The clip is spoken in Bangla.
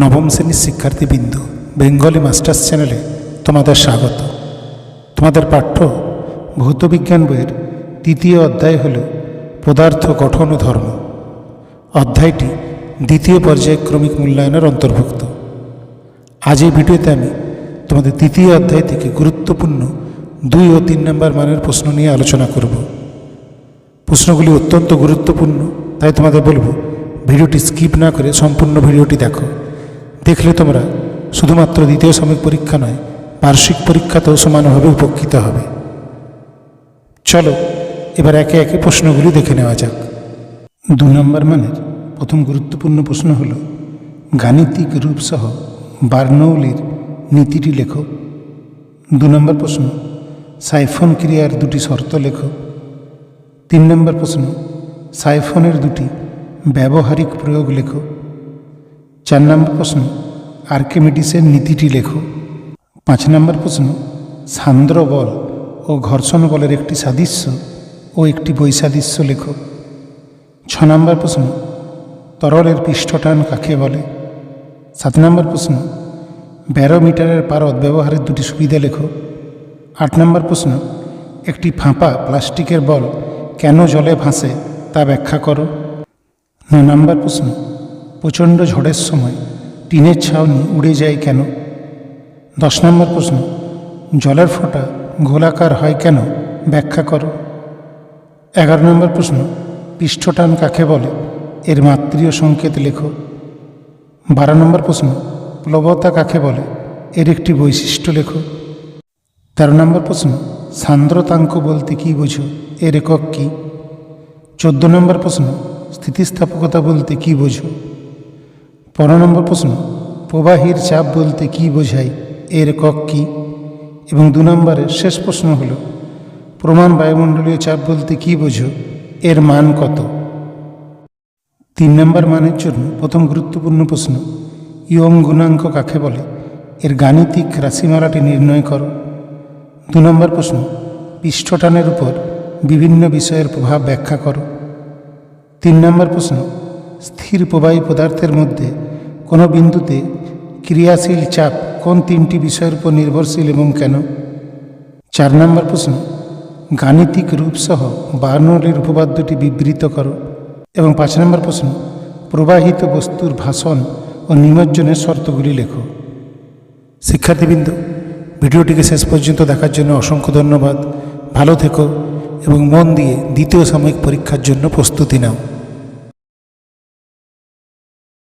নবম শ্রেণীর শিক্ষার্থীবৃন্দ, বেঙ্গলি মাস্টার্স চ্যানেলে তোমাদের স্বাগত। তোমাদের পাঠ্য ভৌতবিজ্ঞান বইয়ের তৃতীয় অধ্যায় হল পদার্থ গঠন ও ধর্ম। অধ্যায়টি দ্বিতীয় পর্যায়ক্রমিক মূল্যায়নের অন্তর্ভুক্ত। আজ এই ভিডিওতে আমি তোমাদের তৃতীয় অধ্যায় থেকে গুরুত্বপূর্ণ 2 ও 3 নম্বর মানের প্রশ্ন নিয়ে আলোচনা করব। প্রশ্নগুলি অত্যন্ত গুরুত্বপূর্ণ, তাই তোমাদের বলবো ভিডিওটি স্কিপ না করে সম্পূর্ণ ভিডিওটি দেখো। দেখলে তোমরা শুধুমাত্র দ্বিতীয় সাময়িক পরীক্ষা নয়, বার্ষিক পরীক্ষাতেও সমানভাবে উপকৃত হবে। চলো এবার একে একে প্রশ্নগুলি দেখে নেওয়া যাক। 2 নম্বর মানের প্রথম গুরুত্বপূর্ণ প্রশ্ন হল গাণিতিক রূপসহ বার্নৌলির নীতিটি লেখো। 2 নম্বর প্রশ্ন সাইফন ক্রিয়ার 2টি শর্ত লেখো। 3 নম্বর প্রশ্ন সাইফনের 2টি ব্যবহারিক প্রয়োগ লেখো। 4 নম্বর প্রশ্ন আর্কিমিডিসের নীতিটি লেখো। 5 নম্বর প্রশ্ন সান্দ্র বল ও ঘর্ষণ বলের একটি সাদৃশ্য ও একটি বৈসাদৃশ্য লেখো। 6 নম্বর প্রশ্ন তরলের পৃষ্ঠটান কাকে বলে। 7 নম্বর প্রশ্ন ব্যারোমিটারের পারদ ব্যবহারের 2টি সুবিধা লেখো। 8 নম্বর প্রশ্ন একটি ফাঁপা প্লাস্টিকের বল কেন জলে ভাসে তা ব্যাখ্যা করো। 9 নম্বর প্রশ্ন প্রচণ্ড ঝড়ের সময় টিনের ছাউনি উড়ে যায় কেন। 10 নম্বর প্রশ্ন জলের ফোঁটা গোলাকার হয় কেন ব্যাখ্যা করো। 11 নম্বর প্রশ্ন পৃষ্ঠটান কাকে বলে, এর মাত্রীয় সংকেত লেখো। 12 নম্বর প্রশ্ন প্লবতা কাকে বলে, এর একটি বৈশিষ্ট্য লেখো। 13 নম্বর প্রশ্ন সান্দ্রতাঙ্ক বলতে কী বোঝো, এর একক কী। 14 নম্বর প্রশ্ন স্থিতিস্থাপকতা বলতে কী বোঝো। 15 নম্বর প্রশ্ন প্রবাহীর চাপ বলতে কী বোঝায়, এর একক কী। এবং 2 নম্বরের শেষ প্রশ্ন হল প্রমাণ বায়ুমণ্ডলীয় চাপ বলতে কী বোঝো, এর মান কত। 3 নম্বর মানের জন্য প্রথম গুরুত্বপূর্ণ প্রশ্ন ইয়ং গুণাঙ্ক কাকে বলে, এর গাণিতিক রাশিমালাটি নির্ণয় করো। 2 নম্বর প্রশ্ন পৃষ্ঠটানের উপর বিভিন্ন বিষয়ের প্রভাব ব্যাখ্যা করো। 3 নম্বর প্রশ্ন স্থির প্রবাহী পদার্থের মধ্যে কোনো বিন্দুতে ক্রিয়াশীল চাপ কোন 3টি বিষয়ের উপর নির্ভরশীল এবং কেন। 4 নম্বর প্রশ্ন গাণিতিক রূপসহ বার্নৌলির উপপাদ্যটি বিবৃত করো। এবং 5 নম্বর প্রশ্ন প্রবাহিত বস্তুর ভাষণ ও নিমজ্জনের শর্তগুলি লেখো। শিক্ষার্থীবৃন্দ, ভিডিওটিকে শেষ পর্যন্ত দেখার জন্য অসংখ্য ধন্যবাদ। ভালো থেকো এবং মন দিয়ে দ্বিতীয় সাময়িক পরীক্ষার জন্য প্রস্তুতি নাও।